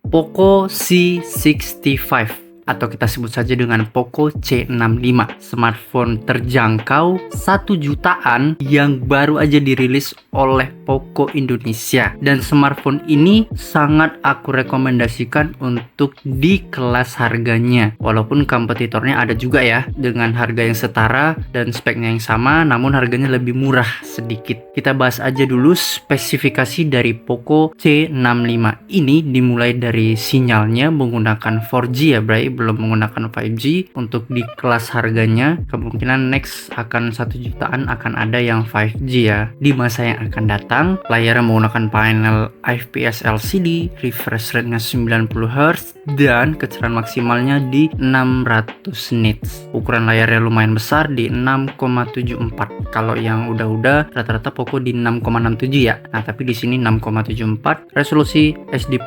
Poco C65 atau kita sebut saja dengan Poco C65, smartphone terjangkau 1 jutaan yang baru aja dirilis oleh Poco Indonesia. Dan smartphone ini sangat aku rekomendasikan untuk di kelas harganya, walaupun kompetitornya ada juga ya dengan harga yang setara dan speknya yang sama, namun harganya lebih murah sedikit. Kita bahas aja dulu spesifikasi dari Poco C65 ini. Dimulai dari sinyalnya menggunakan 4G ya Bray, belum menggunakan 5G. Untuk di kelas harganya kemungkinan next akan 1 jutaan akan ada yang 5G ya di masa yang akan datang. Layarnya menggunakan panel IPS LCD, refresh rate-nya 90Hz dan kecerahan maksimalnya di 600 nits. Ukuran layarnya lumayan besar di 6,74. Kalau yang udah rata-rata Poco di 6,67 ya. Nah, tapi di sini 6,74. Resolusi SD+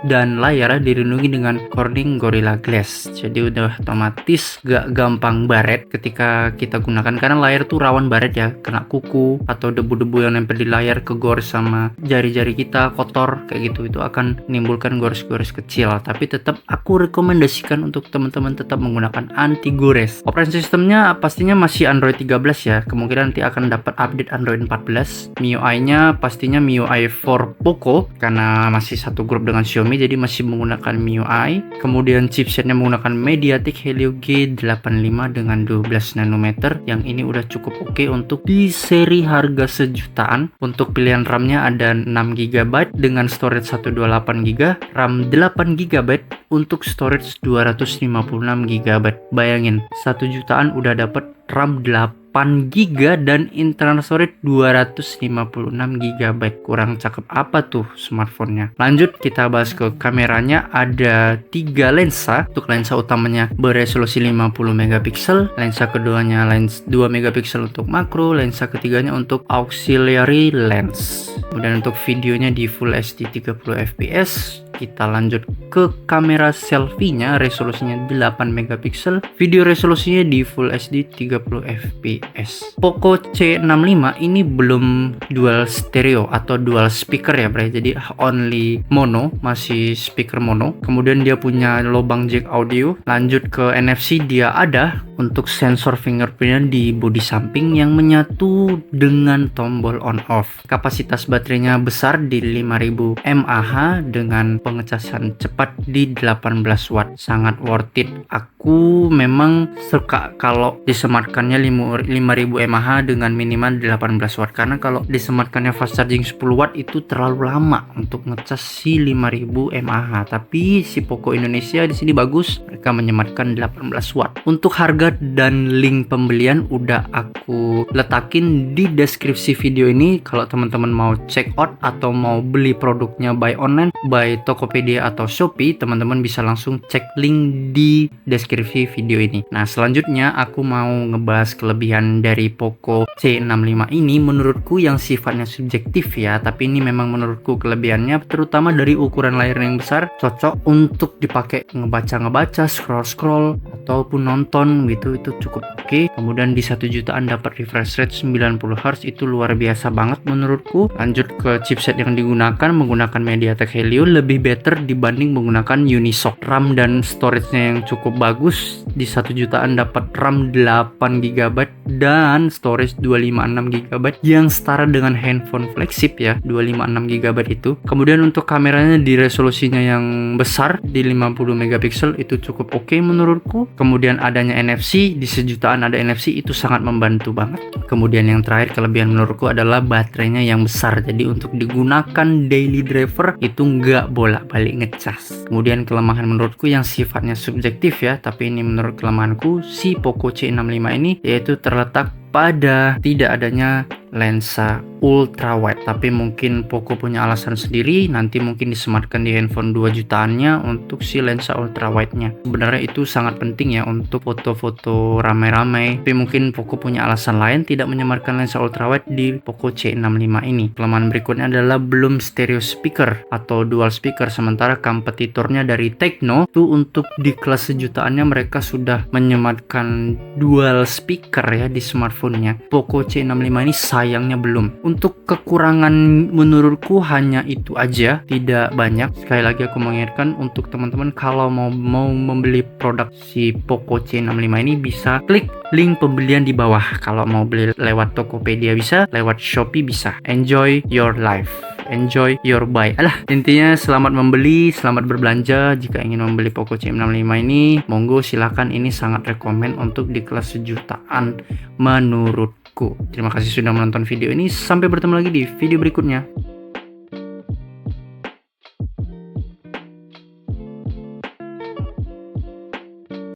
dan layarnya dilindungi dengan Corning Gorilla Glass. Jadi udah otomatis gak gampang baret ketika kita gunakan, karena layar tuh rawan baret ya, kena kuku atau debu-debu yang nempel di layar kegores sama jari-jari kita kotor kayak gitu, itu akan menimbulkan gores-gores kecil. Tapi tetap aku rekomendasikan untuk teman-teman tetap menggunakan anti gores. Operasi sistemnya pastinya masih Android 13 ya, kemungkinan nanti akan dapat update Android 14. MIUI-nya pastinya MIUI 4 Poco karena masih satu grup dengan Xiaomi, jadi masih menggunakan MIUI. Kemudian chipsetnya menggunakan MediaTek Helio G85 dengan 12 nanometer. Yang ini udah cukup oke untuk di seri harga sejutaan. Untuk pilihan RAM-nya ada 6GB dengan storage 128GB, RAM 8GB untuk storage 256GB. Bayangin 1 jutaan udah dapat RAM 8GB dan internal storage 256GB. Kurang cakep apa tuh smartphone-nya. Lanjut kita bahas ke kameranya. Ada 3 lensa. Untuk lensa utamanya beresolusi 50MP, lensa keduanya lens 2MP untuk makro, lensa ketiganya untuk auxiliary lens. Kemudian untuk videonya di Full HD 30fps. Kita lanjut ke kamera selfie-nya, resolusinya 8MP, video resolusinya di Full HD 30fps. Poco C65 ini belum dual stereo atau dual speaker ya Bray, jadi only mono, masih speaker mono. Kemudian dia punya lubang jack audio. Lanjut ke NFC, dia ada untuk sensor fingerprint di bodi samping yang menyatu dengan tombol on off. Kapasitas baterainya besar di 5000 mAh dengan pengecasan cepat di 18 watt. Sangat worth it. Aku memang suka kalau disematkannya 5000 mAh dengan minimal 18 watt, karena kalau disematkannya fast charging 10 watt itu terlalu lama untuk ngecas si 5000 mAh. Tapi si Poco Indonesia di sini bagus, mereka menyematkan 18 watt. Untuk harga dan link pembelian udah aku letakin di deskripsi video ini. Kalau teman-teman mau check out atau mau beli produknya by online, by Tokopedia atau Shopee, teman-teman bisa langsung cek link di deskripsi video ini. Nah, selanjutnya aku mau ngebahas kelebihan dari Poco C65 ini. Menurutku yang sifatnya subjektif ya, tapi ini memang menurutku kelebihannya, terutama dari ukuran layar yang besar, cocok untuk dipakai ngebaca, scroll ataupun nonton gitu, itu cukup oke. Kemudian di 1 jutaan dapat refresh rate 90Hz, itu luar biasa banget menurutku. Lanjut ke chipset yang digunakan, menggunakan MediaTek Helio, lebih better dibanding menggunakan Unisoc. RAM dan storage-nya yang cukup bagus, di 1 jutaan dapat RAM 8GB dan storage 256GB yang setara dengan handphone flagship ya, 256GB itu. Kemudian untuk kameranya di resolusinya yang besar di 50MP, itu cukup oke menurutku. Kemudian adanya NFC, di sejutaan ada NFC, itu sangat membantu banget. Kemudian yang terakhir kelebihan menurutku adalah baterainya yang besar, jadi untuk digunakan daily driver itu nggak bolak-balik ngecas. Kemudian kelemahan menurutku yang sifatnya subjektif ya, tapi ini menurut kelemahanku si Poco C65 ini, yaitu terletak pada tidak adanya lensa ultra wide. Tapi mungkin Poco punya alasan sendiri, nanti mungkin disematkan di handphone 2 jutaannya untuk si lensa ultra wide nya. Sebenarnya itu sangat penting ya untuk foto-foto rame-rame, tapi mungkin Poco punya alasan lain tidak menyematkan lensa ultra wide di Poco C65 ini. Kelemahan berikutnya adalah belum stereo speaker atau dual speaker, sementara kompetitornya dari Tecno tuh untuk di kelas sejutaannya mereka sudah menyematkan dual speaker ya di smartphone smartphone-nya. Poco C65 ini sayangnya belum. Untuk kekurangan menurutku hanya itu aja, tidak banyak. Sekali lagi aku mengingatkan untuk teman-teman kalau mau membeli produk si Poco C65 ini bisa klik link pembelian di bawah. Kalau mau beli lewat Tokopedia bisa, lewat Shopee bisa. Enjoy your life. Enjoy your buy. Intinya selamat membeli, selamat berbelanja. Jika ingin membeli Poco C65 ini, monggo silakan, ini sangat rekomen untuk di kelas sejutaan menurutku. Terima kasih sudah menonton video ini. Sampai bertemu lagi di video berikutnya.